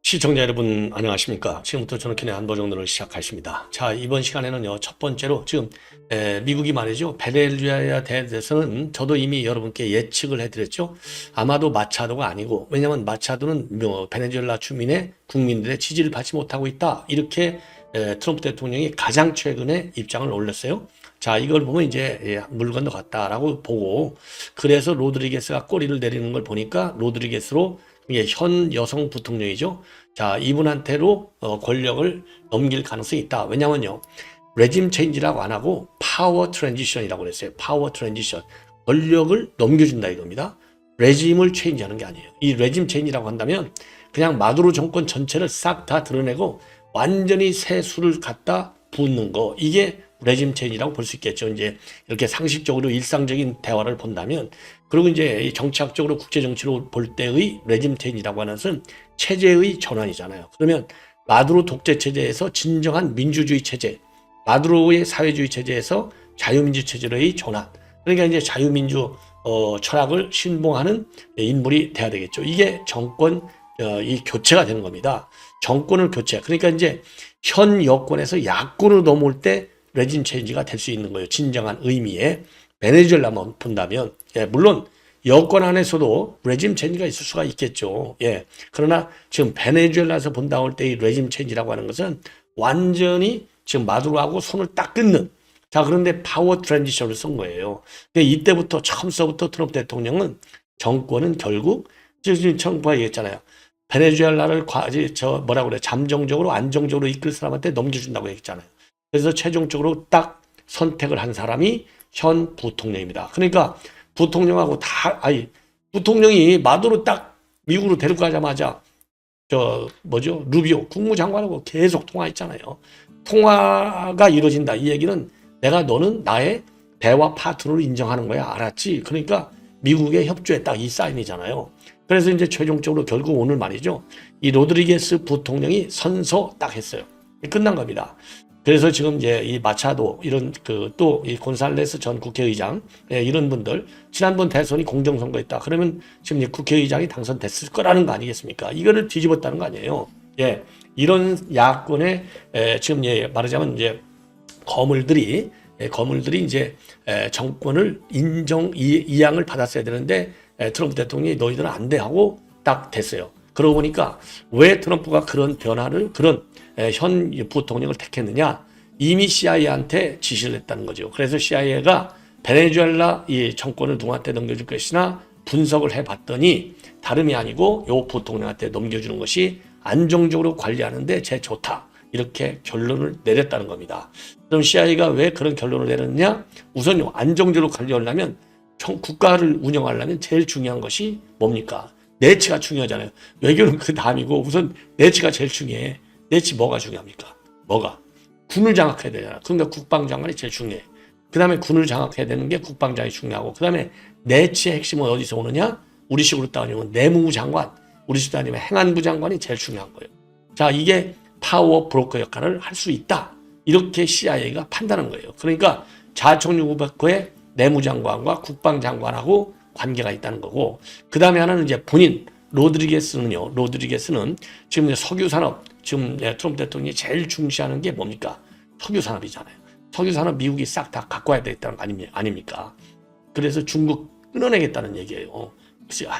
시청자 여러분 안녕하십니까. 지금부터 저는 캔의 안보정론을 시작하십니다. 자, 이번 시간에는요, 첫 번째로 지금 미국이 말이죠, 베네수엘라에 대해서는 저도 이미 여러분께 예측을 해드렸죠. 아마도 마차도가 아니고, 왜냐하면 마차도는 베네수엘라 주민의 국민들의 지지를 받지 못하고 있다, 이렇게 트럼프 대통령이 가장 최근에 입장을 올렸어요. 자, 이걸 보면 이제 물 건너갔다라고 보고, 그래서 로드리게스가 꼬리를 내리는 걸 보니까 로드리게스로 현 여성 부통령이죠. 자, 이분한테로 권력을 넘길 가능성이 있다. 왜냐면요, 레짐 체인지라고 안 하고 파워 트랜지션이라고 그랬어요. 파워 트랜지션. 권력을 넘겨준다 이겁니다. 레짐을 체인지하는 게 아니에요. 이 레짐 체인지라고 한다면 그냥 마두로 정권 전체를 싹 다 드러내고 완전히 새 수를 갖다 붓는 거, 이게 레짐 체인지라고 볼 수 있겠죠. 이제 이렇게 상식적으로 일상적인 대화를 본다면, 그리고 이제 정치학적으로 국제 정치로 볼 때의 레짐 체인지라고 하는 것은 체제의 전환이잖아요. 그러면 마두로 독재 체제에서 진정한 민주주의 체제, 마두로의 사회주의 체제에서 자유민주 체제로의 전환. 그러니까 이제 자유민주 철학을 신봉하는 인물이 돼야 되겠죠. 이게 정권 이 교체가 되는 겁니다. 정권을 교체. 그러니까 이제 현 여권에서 야권으로 넘어올 때 레짐 체인지가 될 수 있는 거예요. 진정한 의미의. 베네수엘라만 본다면, 물론 여권 안에서도 레짐 체인지가 있을 수가 있겠죠. 그러나 지금 베네수엘라에서 본다고 할 때 이 레짐 체인지라고 하는 것은 완전히 지금 마두로하고 손을 딱 끊는. 자, 그런데 파워 트랜지션을 쓴 거예요. 이때부터 처음서부터 트럼프 대통령은 정권은 결국 지금 정부가 얘기했잖아요. 베네수엘라를 뭐라고 그래, 잠정적으로 안정적으로 이끌 사람한테 넘겨준다고 했잖아요. 그래서 최종적으로 딱 선택을 한 사람이 현 부통령입니다. 그러니까 부통령하고 부통령이 마두로 딱 미국으로 데려가자마자 루비오 국무장관하고 계속 통화했잖아요. 통화가 이루어진다. 이 얘기는 내가 너는 나의 대화 파트너로 인정하는 거야. 알았지? 그러니까 미국의 협조에 딱 이 사인이잖아요. 그래서 이제 최종적으로 결국 오늘 말이죠, 이 로드리게스 부통령이 선서 딱 했어요. 끝난 겁니다. 그래서 지금 이제 이 마차도 이런 또 이 곤살레스 전 국회의장, 이런 분들 지난번 대선이 공정선거였다. 그러면 지금 이 국회의장이 당선됐을 거라는 거 아니겠습니까? 이거를 뒤집었다는 거 아니에요. 이런 야권의 지금 말하자면 이제 거물들이 이제 정권을 이양을 받았어야 되는데 트럼프 대통령이 너희들은 안 돼 하고 딱 됐어요. 그러고 보니까 왜 트럼프가 그런 변화를, 그런 현 부통령을 택했느냐, 이미 CIA한테 지시를 했다는 거죠. 그래서 CIA가 베네수엘라 이 정권을 누구한테 넘겨줄 것이나 분석을 해봤더니 다름이 아니고 요 부통령한테 넘겨주는 것이 안정적으로 관리하는데 제일 좋다, 이렇게 결론을 내렸다는 겁니다. 그럼 CIA가 왜 그런 결론을 내렸느냐? 우선 안정적으로 관리하려면, 국가를 운영하려면 제일 중요한 것이 뭡니까? 내치가 중요하잖아요. 외교는 그 다음이고 우선 내치가 제일 중요해. 내치 뭐가 중요합니까? 군을 장악해야 되잖아. 그러니까 국방장관이 제일 중요해. 그 다음에 군을 장악해야 되는 게 국방장이 중요하고, 그 다음에 내치의 핵심은 어디서 오느냐? 우리식으로 따지면 내무부 장관, 우리식으로 따지면 행안부 장관이 제일 중요한 거예요. 자, 이게 파워 브로커 역할을 할 수 있다, 이렇게 CIA가 판단한 거예요. 그러니까 자총리국의 내무장관과 국방장관하고 관계가 있다는 거고, 그 다음에 하나는 이제 본인 로드리게스는 지금 석유산업, 지금 트럼프 대통령이 제일 중시하는 게 뭡니까? 석유산업이잖아요. 석유산업 미국이 싹 다 갖고 와야 되겠다는 거 아닙니까? 그래서 중국 끊어내겠다는 얘기예요.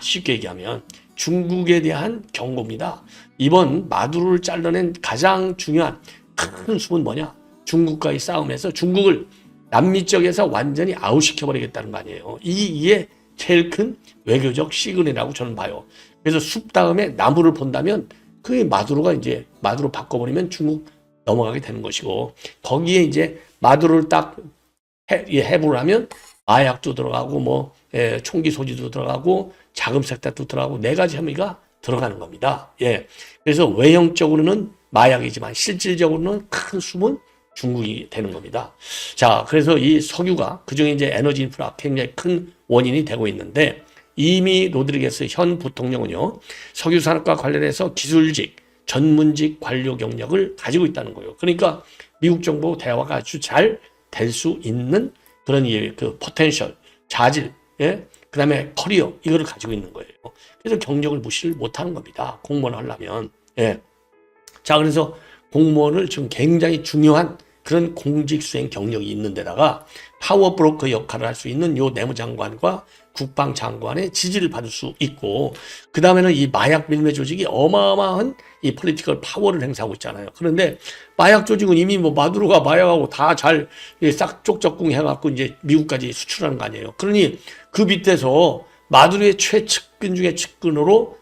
쉽게 얘기하면 중국에 대한 경고입니다. 이번 마두로를 잘라낸 가장 중요한 큰 수는 뭐냐? 중국과의 싸움에서 중국을 남미 쪽에서 완전히 아웃시켜버리겠다는 거 아니에요. 이게 제일 큰 외교적 시그널이라고 저는 봐요. 그래서 숲 다음에 나무를 본다면 그게 마두로 바꿔버리면 중국 넘어가게 되는 것이고, 거기에 이제 마두로를 딱 해부를 하면 마약도 들어가고 총기 소지도 들어가고 자금 세탁도 들어가고 네 가지 혐의가 들어가는 겁니다. 그래서 외형적으로는 마약이지만 실질적으로는 큰 숲은 중국이 되는 겁니다. 자, 그래서 이 석유가 그중에 이제 에너지 인프라 굉장히 큰 원인이 되고 있는데, 이미 로드리게스 현 부통령은요, 석유 산업과 관련해서 기술직, 전문직 관료 경력을 가지고 있다는 거예요. 그러니까 미국 정부 대화가 아주 잘 될 수 있는 그런 포텐셜, 자질, 그 다음에 커리어, 이거를 가지고 있는 거예요. 그래서 경력을 무시를 못하는 겁니다. 공무원 하려면. 예. 자, 그래서 공무원을 지금 굉장히 중요한 그런 공직 수행 경력이 있는 데다가 파워 브로커 역할을 할 수 있는 요 내무장관과 국방장관의 지지를 받을 수 있고, 그 다음에는 이 마약 밀매 조직이 어마어마한 이 폴리티컬 파워를 행사하고 있잖아요. 그런데 마약 조직은 이미 뭐 마두로가 마약하고 다 잘 싹 쪽적궁 해갖고 이제 미국까지 수출하는 거 아니에요. 그러니 그 밑에서 마두로의 최측근 중에 측근으로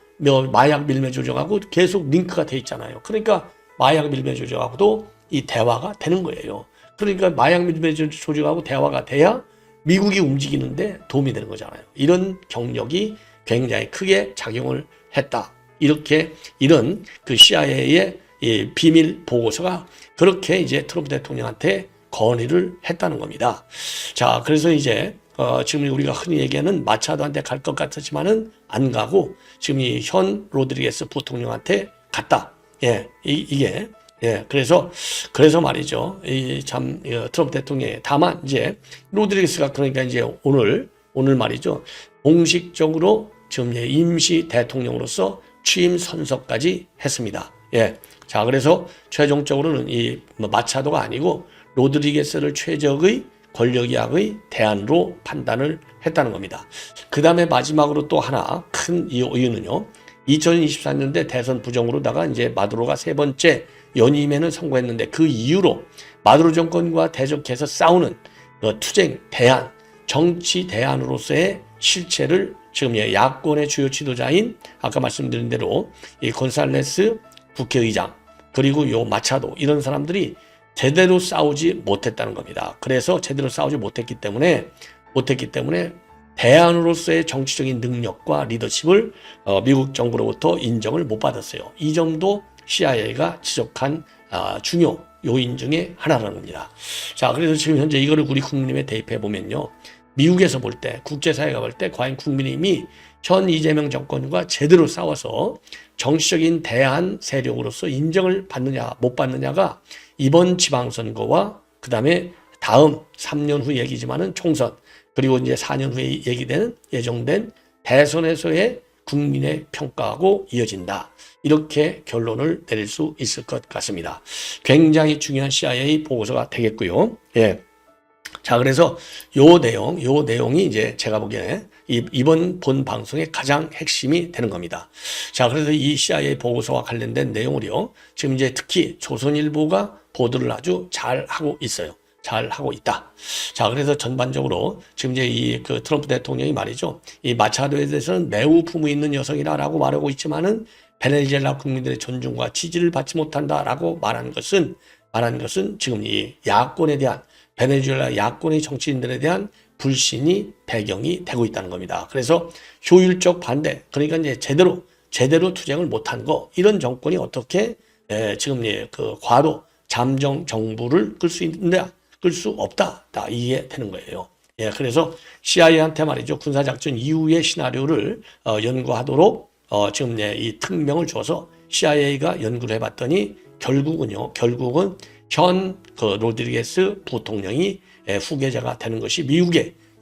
마약 밀매 조직하고 계속 링크가 돼 있잖아요. 그러니까 마약 밀매 조직하고도 이 대화가 되는 거예요. 그러니까 마약 밀매 조직하고 대화가 돼야 미국이 움직이는데 도움이 되는 거잖아요. 이런 경력이 굉장히 크게 작용을 했다. 이런 그 CIA의 이 비밀 보고서가 그렇게 이제 트럼프 대통령한테 건의를 했다는 겁니다. 자, 그래서 이제 지금 우리가 흔히 얘기하는 마차도한테 갈 것 같았지만은 안 가고 지금 이 현 로드리게스 부통령한테 갔다. 예, 이게 예, 그래서 말이죠. 트럼프 대통령이 다만 이제 로드리게스가 그러니까 이제 오늘 말이죠. 공식적으로 지금 임시 대통령으로서 취임 선서까지 했습니다. 예. 자, 그래서 최종적으로는 이 마차도가 아니고 로드리게스를 최적의 권력이약의 대안으로 판단을 했다는 겁니다. 그 다음에 마지막으로 또 하나 큰 이유는요. 2024년대 대선 부정으로다가 이제 마두로가 세 번째 연임에는 성공했는데 그 이후로 마두로 정권과 대적해서 싸우는 투쟁 대안, 정치 대안으로서의 실체를 지금 야권의 주요 지도자인 아까 말씀드린 대로 이 곤살레스 국회의장 그리고 요 마차도 이런 사람들이 제대로 싸우지 못했다는 겁니다. 그래서 제대로 싸우지 못했기 때문에 대안으로서의 정치적인 능력과 리더십을 미국 정부로부터 인정을 못 받았어요. 이 점도 CIA가 지적한 중요 요인 중에 하나라는 겁니다. 자, 그래서 지금 현재 이거를 우리 국민의힘에 대입해 보면요. 미국에서 볼 때, 국제사회가 볼 때 과연 국민의힘이 현 이재명 정권과 제대로 싸워서 정치적인 대안 세력으로서 인정을 받느냐 못 받느냐가 이번 지방선거와 그 다음에 다음 3년 후 얘기지만은 총선 그리고 이제 4년 후에 예정된 대선에서의 국민의 평가하고 이어진다. 이렇게 결론을 내릴 수 있을 것 같습니다. 굉장히 중요한 CIA 보고서가 되겠고요. 예. 자, 그래서 요 내용이 이제 제가 보기에 이번 본 방송의 가장 핵심이 되는 겁니다. 자, 그래서 이 CIA 보고서와 관련된 내용을요. 지금 이제 특히 조선일보가 보도를 아주 잘 하고 있어요. 잘 하고 있다. 자, 그래서 전반적으로 지금 이제 그 트럼프 대통령이 말이죠. 이 마차도에 대해서는 매우 품위 있는 여성이라고 말하고 있지만은 베네수엘라 국민들의 존중과 지지를 받지 못한다라고 말한 것은 지금 이 야권에 대한 베네수엘라 야권의 정치인들에 대한 불신이 배경이 되고 있다는 겁니다. 그래서 효율적 반대, 그러니까 이제 제대로 투쟁을 못한 거, 이런 정권이 어떻게 지금 그 과도 잠정 정부를 끌 수 있느냐, 끌 수 없다, 다 이해되는 거예요. 예, 그래서 CIA한테 말이죠, 군사작전 이후의 시나리오를 연구하도록 지금 이 특명을 줘서 CIA가 연구를 해봤더니 결국은 현 그 로드리게스 부통령이 후계자가 되는 것이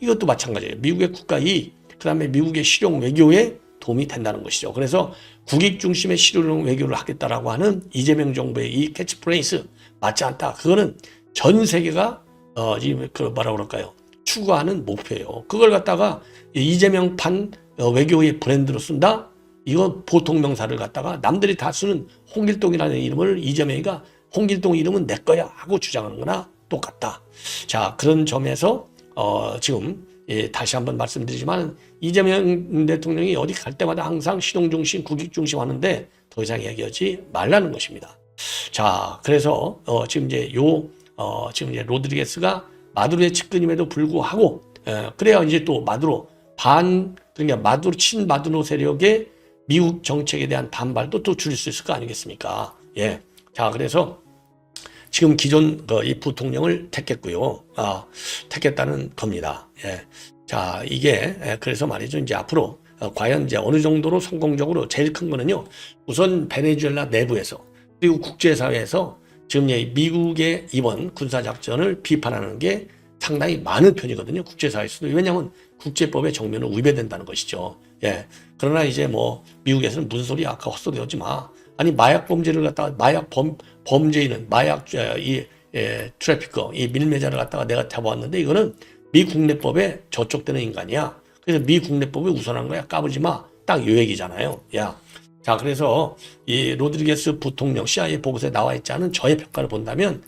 이것도 마찬가지예요. 미국의 국가이익, 그 다음에 미국의 실용 외교에 도움이 된다는 것이죠. 그래서 국익 중심의 실용 외교를 하겠다라고 하는 이재명 정부의 이 캐치프레이즈 맞지 않다. 그거는 전 세계가 추구하는 목표예요. 그걸 갖다가 이재명판 외교의 브랜드로 쓴다? 이거 보통 명사를 갖다가 남들이 다 쓰는 홍길동이라는 이름을 이재명이가 홍길동 이름은 내 거야 하고 주장하는 거나 똑같다. 자, 그런 점에서 지금 다시 한번 말씀드리지만 이재명 대통령이 어디 갈 때마다 항상 실용중심, 국익중심 하는데 더 이상 얘기하지 말라는 것입니다. 자, 그래서 지금 이제 로드리게스가 마두로의 측근임에도 불구하고 그래야 이제 또 그러니까 친마두로 세력의 미국 정책에 대한 반발도 또 줄일 수 있을 거 아니겠습니까? 예. 자, 그래서 지금 기존 이 부통령을 택했고요. 택했다는 겁니다. 예. 자, 이게 그래서 말이죠. 이제 앞으로 과연 이제 어느 정도로 성공적으로 제일 큰 거는요. 우선 베네수엘라 내부에서 그리고 국제사회에서 지금 미국의 이번 군사작전을 비판하는 게 상당히 많은 편이거든요. 국제사회에서도. 왜냐하면 국제법의 정면을 위배된다는 것이죠. 예. 그러나 이제 미국에서는 무슨 소리야. 아까 헛소리 하지 마. 아니 마약 범죄를 갖다가 범죄인은 마약 트래피커 이 밀매자를 갖다가 내가 잡아왔는데 이거는 미 국내법에 저촉되는 인간이야. 그래서 미 국내법에 우선한 거야. 까불지 마. 딱 요 얘기잖아요. 야. 자, 그래서 이 로드리게스 부통령 CIA 보고서에 나와 있지 않은 저의 평가를 본다면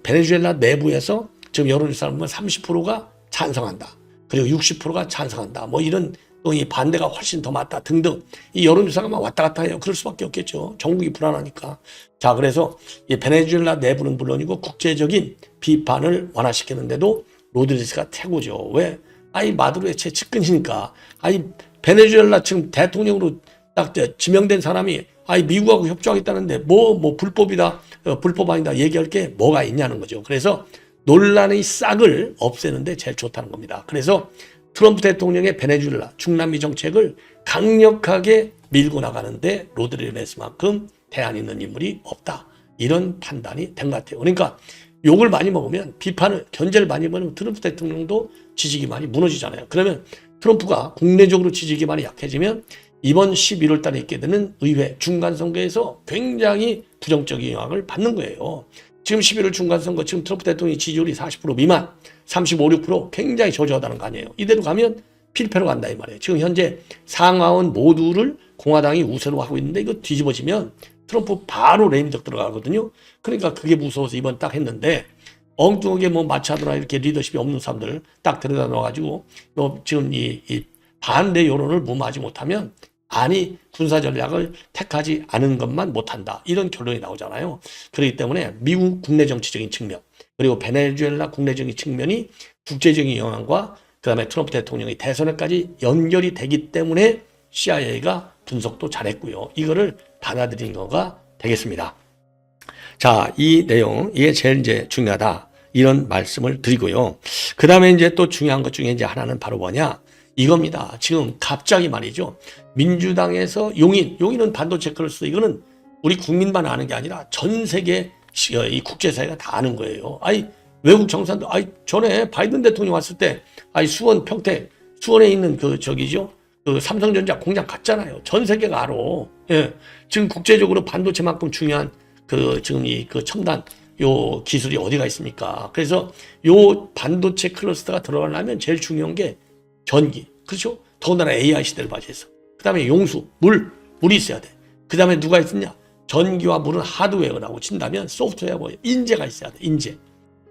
베네수엘라 내부에서 지금 여론조사를 보면 30%가 찬성한다. 그리고 60%가 찬성한다. 뭐 이런 또 이 반대가 훨씬 더 많다 등등 이 여론조사가 막 왔다 갔다 해요. 그럴 수밖에 없겠죠. 전국이 불안하니까. 자, 그래서 이 베네수엘라 내부는 물론이고 국제적인 비판을 완화시키는데도 로드리게스가 최고죠. 왜? 아이 마두로의 제 측근이니까. 아이 베네수엘라 지금 대통령으로 딱 지명된 사람이 아이 미국하고 협조하겠다는데 뭐 불법이다 불법 아니다 얘기할 게 뭐가 있냐는 거죠. 그래서 논란의 싹을 없애는데 제일 좋다는 겁니다. 그래서 트럼프 대통령의 베네수엘라 중남미 정책을 강력하게 밀고 나가는데 로드리게스만큼 대안 있는 인물이 없다. 이런 판단이 된 것 같아요. 그러니까 욕을 많이 먹으면 비판을 견제를 많이 먹으면 트럼프 대통령도 지지기 많이 무너지잖아요. 그러면 트럼프가 국내적으로 지지기 많이 약해지면 이번 11월 달에 있게 되는 의회 중간선거에서 굉장히 부정적인 영향을 받는 거예요. 지금 11월 중간선거 지금 트럼프 대통령이 지지율이 40% 미만 35, 6% 굉장히 저조하다는 거 아니에요. 이대로 가면 필패로 간다 이 말이에요. 지금 현재 상하원 모두를 공화당이 우세로 하고 있는데 이거 뒤집어지면 트럼프 바로 레임덕 들어가거든요. 그러니까 그게 무서워서 이번 딱 했는데 엉뚱하게 뭐 마차도나 이렇게 리더십이 없는 사람들 딱 데려다 놓아가지고 너 지금 이 반대 여론을 무마하지 못하면 아니 군사 전략을 택하지 않은 것만 못한다. 이런 결론이 나오잖아요. 그렇기 때문에 미국 국내 정치적인 측면 그리고 베네수엘라 국내적인 측면이 국제적인 영향과 그다음에 트럼프 대통령의 대선에까지 연결이 되기 때문에 CIA가 분석도 잘했고요. 이거를 받아들인 거가 되겠습니다. 자, 이 내용 이게 제일 이제 중요하다. 이런 말씀을 드리고요. 그 다음에 이제 또 중요한 것 중에 이제 하나는 바로 뭐냐? 이겁니다. 지금 갑자기 말이죠. 민주당에서 용인은 반도체 클러스터 이거는 우리 국민만 아는 게 아니라 전 세계 이 국제사회가 다 아는 거예요. 아이 외국 정상도 전에 바이든 대통령 왔을 때 수원 평택 수원에 있는 그 삼성전자 공장 갔잖아요. 전 세계가 알아. 예. 지금 국제적으로 반도체만큼 중요한 지금 그 첨단 요 기술이 어디가 있습니까? 그래서 요 반도체 클러스터가 들어가려면 제일 중요한 게 전기. 그렇죠? 더군다나 AI 시대를 맞이해서. 그 다음에 용수, 물이 있어야 돼. 그 다음에 누가 있느냐? 전기와 물은 하드웨어라고 친다면 소프트웨어, 인재가 있어야 돼. 인재.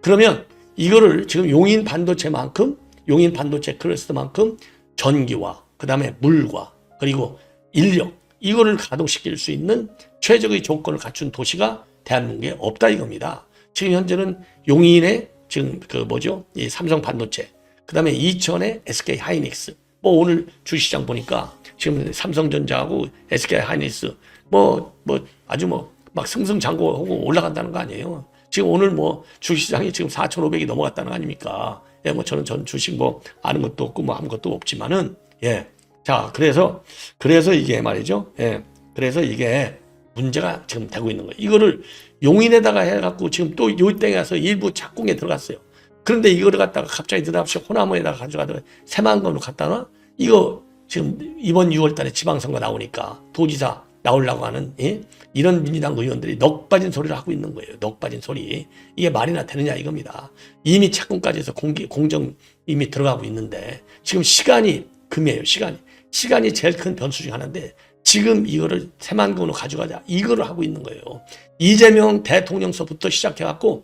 그러면 이거를 지금 용인 반도체 클러스터만큼 전기와 그 다음에 물과 그리고 인력 이거를 가동시킬 수 있는 최적의 조건을 갖춘 도시가 대한민국에 없다 이겁니다. 지금 현재는 용인에 지금 이 삼성 반도체 그 다음에 이천에 SK 하이닉스 오늘 주시장 보니까 지금 삼성전자하고 SK 하이닉스 아주 막 승승장구하고 올라간다는 거 아니에요. 지금 오늘 주시장이 지금 4,500이 넘어갔다는 거 아닙니까? 예, 저는 전 주식 아는 것도 없고 아무것도 없지만은 예. 자, 그래서 이게 말이죠. 예. 그래서 이게 문제가 지금 되고 있는 거예요. 이거를 용인에다가 해갖고 지금 또 요 땡에 가서 일부 착공에 들어갔어요. 그런데 이거를 갖다가 갑자기 느닷없이 호남에다가 가져가다가 새만금으로 갖다 놔? 이거 지금 이번 6월 달에 지방선거 나오니까 도지사 나오려고 하는 이런 민주당 의원들이 넋 빠진 소리를 하고 있는 거예요. 넋 빠진 소리. 이게 말이나 되느냐 이겁니다. 이미 착공까지 해서 공정 이미 들어가고 있는데 지금 시간이 금이에요. 시간이 제일 큰 변수 중 하나인데 지금 이거를 새만금으로 가져가자 이거를 하고 있는 거예요. 이재명 대통령서부터 시작해서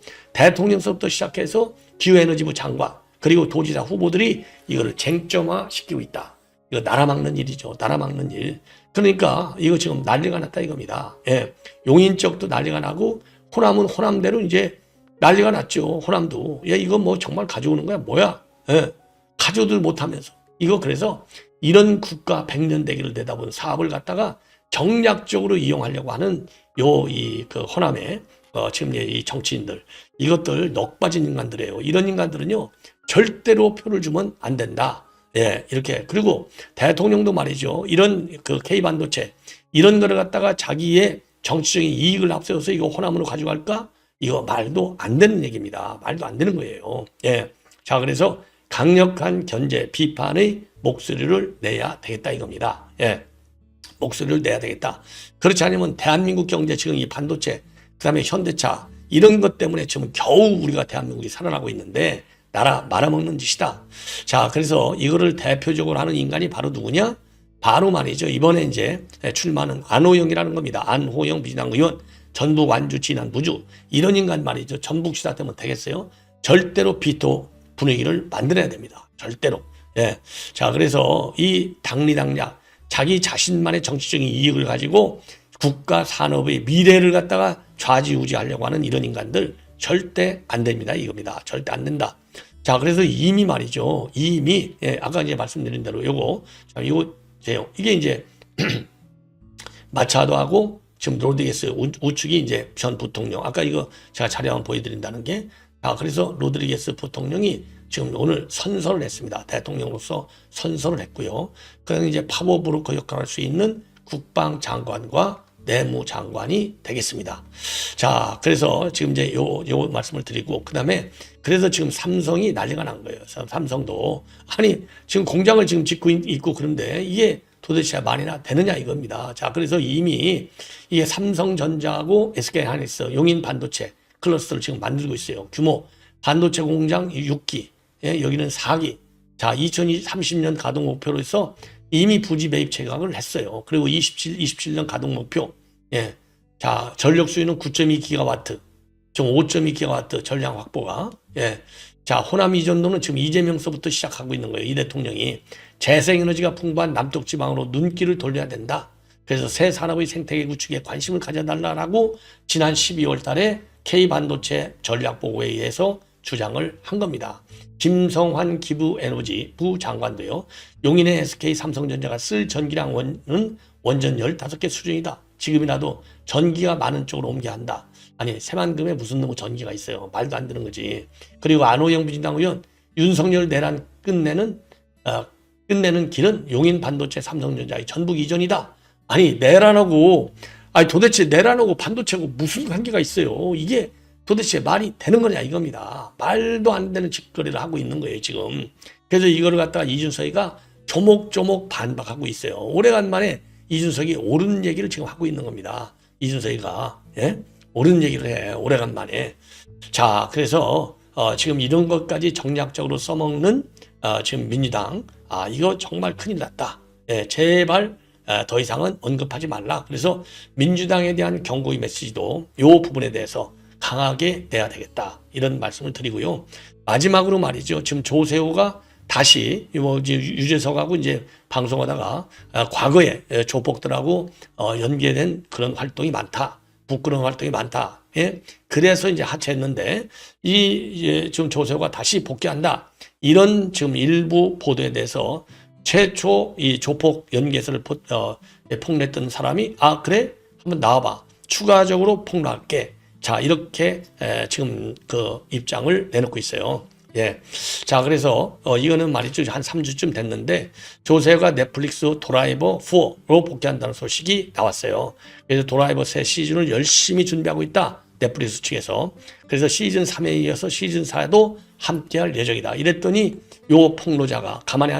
기후에너지부 장관 그리고 도지사 후보들이 이거를 쟁점화 시키고 있다. 이거 나라 막는 일이죠. 나라 막는 일. 그러니까 이거 지금 난리가 났다 이겁니다. 예. 용인 쪽도 난리가 나고 호남은 호남대로 이제 난리가 났죠. 호남도. 야, 이거 정말 가져오는 거야? 뭐야? 예. 가져오들 못하면서. 이거 그래서 이런 국가 100년 대계를 내다보는 사업을 갖다가 정략적으로 이용하려고 하는 호남의 지금 이 정치인들 이것들 넋 빠진 인간들이에요. 이런 인간들은요 절대로 표를 주면 안 된다. 예, 이렇게. 그리고 대통령도 말이죠. 이런 K 반도체 이런 거를 갖다가 자기의 정치적인 이익을 앞세워서 이거 호남으로 가져갈까? 이거 말도 안 되는 얘기입니다. 말도 안 되는 거예요. 예. 자, 그래서 강력한 견제, 비판의 목소리를 내야 되겠다 이겁니다. 예. 목소리를 내야 되겠다. 그렇지 않으면 대한민국 경제 지금 이 반도체 그다음에 현대차 이런 것 때문에 지금 겨우 우리가 대한민국이 살아나고 있는데 나라 말아먹는 짓이다. 자, 그래서 이거를 대표적으로 하는 인간이 바로 누구냐? 바로 말이죠. 이번에 이제 출마하는 안호영이라는 겁니다. 안호영 민주당 의원, 전북 완주 진안 무주 이런 인간 말이죠. 전북시사 때문에 되겠어요? 절대로 비토 분위기를 만들어야 됩니다. 절대로. 예. 자, 그래서 이 당리당략 자기 자신만의 정치적인 이익을 가지고 국가 산업의 미래를 갖다가 좌지우지하려고 하는 이런 인간들 절대 안 됩니다. 이겁니다. 절대 안 된다. 자, 그래서 이미 말이죠. 이미 예, 아까 이제 말씀드린 대로 요거 자, 요거 이게 이제 마차도하고 지금 로드리게스 우측이 이제 전 부통령 아까 이거 제가 자료 한번 보여드린다는 게 그래서 로드리게스 부통령이 지금 오늘 선서를 했습니다. 대통령으로서 선서를 했고요. 그다음에 이제 파워브로커 역할을 할 수 있는 국방장관과 내무장관이 되겠습니다. 자, 그래서 지금 이제 요 말씀을 드리고, 그 다음에 그래서 지금 삼성이 난리가 난 거예요. 삼성도. 아니, 지금 공장을 지금 짓고 있고 그런데 이게 도대체 말이나 되느냐 이겁니다. 자, 그래서 이미 이게 삼성전자하고 SK하이닉스 용인 반도체 클러스터를 지금 만들고 있어요. 규모 반도체 공장 6기, 예, 여기는 4기. 자, 2030년 가동 목표로 해서 이미 부지 매입 체각을 했어요. 그리고 27년 가동 목표. 예. 자, 전력 수요는 9.2기가와트. 지금 5.2기가와트 전량 확보가. 예. 자, 호남 이전도는 지금 이재명서부터 시작하고 있는 거예요. 이 대통령이. 재생에너지가 풍부한 남쪽 지방으로 눈길을 돌려야 된다. 그래서 새 산업의 생태계 구축에 관심을 가져달라고 지난 12월 달에 K반도체 전략보고에 의해서 주장을 한 겁니다. 김성환 기부에너지 부장관도요. 용인의 SK 삼성전자가 쓸 전기량은 원전 15개 수준이다. 지금이라도 전기가 많은 쪽으로 옮겨야 한다. 아니 새만금에 무슨 놈의 전기가 있어요. 말도 안 되는 거지. 그리고 안호영 민주당 의원 윤석열 내란 끝내는 길은 용인 반도체 삼성전자의 전북 이전이다. 아니 내란하고 도대체 내란하고 반도체하고 무슨 관계가 있어요. 이게 도대체 말이 되는 거냐 이겁니다. 말도 안 되는 짓거리를 하고 있는 거예요 지금. 그래서 이거를 갖다가 이준석이가 조목조목 반박하고 있어요. 오래간만에 이준석이 옳은 얘기를 지금 하고 있는 겁니다. 이준석이가 예? 옳은 얘기를 해. 오래간만에. 자, 그래서 지금 이런 것까지 정략적으로 써먹는 지금 민주당 이거 정말 큰일 났다. 예, 제발 더 이상은 언급하지 말라. 그래서 민주당에 대한 경고의 메시지도 이 부분에 대해서 강하게 내야 되겠다. 이런 말씀을 드리고요. 마지막으로 말이죠. 지금 조세호가 다시 유재석하고 이제 방송하다가 과거에 조폭들하고 연계된 그런 활동이 많다. 부끄러운 활동이 많다. 예? 그래서 이제 하차했는데 이제 지금 조세호가 다시 복귀한다. 이런 지금 일부 보도에 대해서 최초 이 조폭 연계설을 폭로했던 사람이 그래? 한번 나와봐. 추가적으로 폭로할게. 자, 이렇게 지금 그 입장을 내놓고 있어요. 예. 자, 그래서 이거는 말이죠. 한 3주쯤 됐는데 조세호가 넷플릭스 도라이버 4로 복귀한다는 소식이 나왔어요. 그래서 도라이버 새 시즌을 열심히 준비하고 있다. 넷플릭스 측에서. 그래서 시즌 3에 이어서 시즌 4에도 함께할 예정이다. 이랬더니 요 폭로자가 가만히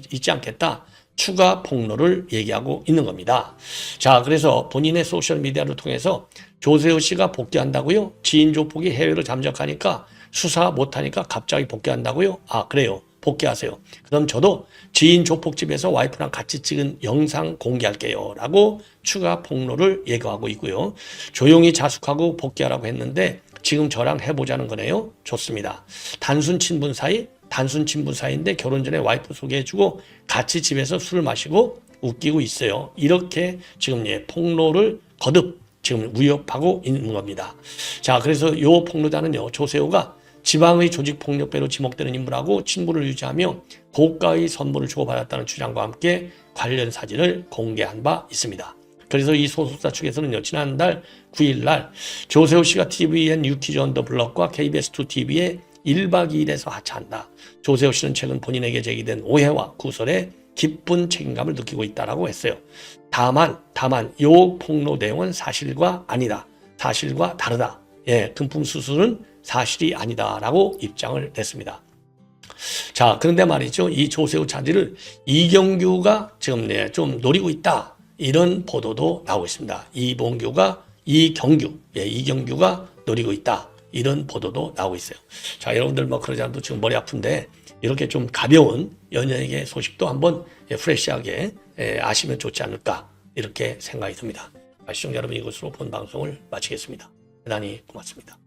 있지 않겠다. 추가 폭로를 얘기하고 있는 겁니다. 자, 그래서 본인의 소셜미디어를 통해서 조세호 씨가 복귀한다고요? 지인 조폭이 해외로 잠적하니까 수사 못하니까 갑자기 복귀한다고요? 그래요. 복귀하세요. 그럼 저도 지인 조폭집에서 와이프랑 같이 찍은 영상 공개할게요. 라고 추가 폭로를 예고하고 있고요. 조용히 자숙하고 복귀하라고 했는데 지금 저랑 해보자는 거네요. 좋습니다. 단순 친분 사이인데 결혼 전에 와이프 소개해주고 같이 집에서 술을 마시고 웃기고 있어요. 이렇게 지금 폭로를 거듭 지금 위협하고 있는 겁니다. 자, 그래서 요 폭로자는요. 조세호가 지방의 조직폭력배로 지목되는 인물하고 친분을 유지하며 고가의 선물을 주고받았다는 주장과 함께 관련 사진을 공개한 바 있습니다. 그래서 이 소속사 측에서는요. 지난달 9일 날 조세호 씨가 TVN 유퀴즈 언더 블럭과 KBS2TV에 1박 2일에서 하차한다. 조세호 씨는 최근 본인에게 제기된 오해와 구설에 깊은 책임감을 느끼고 있다라고 했어요. 다만 요 폭로 내용은 사실과 아니다. 사실과 다르다. 예, 금품 수수는 사실이 아니다라고 입장을 냈습니다. 자, 그런데 말이죠. 이 조세호 차지를 이경규가 지금 좀 노리고 있다. 이런 보도도 나오고 있습니다. 이경규가 노리고 있다. 이런 보도도 나오고 있어요. 자, 여러분들 뭐 그러지 않아도 지금 머리 아픈데 이렇게 좀 가벼운 연예계 소식도 한번 프레시하게 아시면 좋지 않을까 이렇게 생각이 듭니다. 시청자 여러분, 이것으로 본 방송을 마치겠습니다. 대단히 고맙습니다.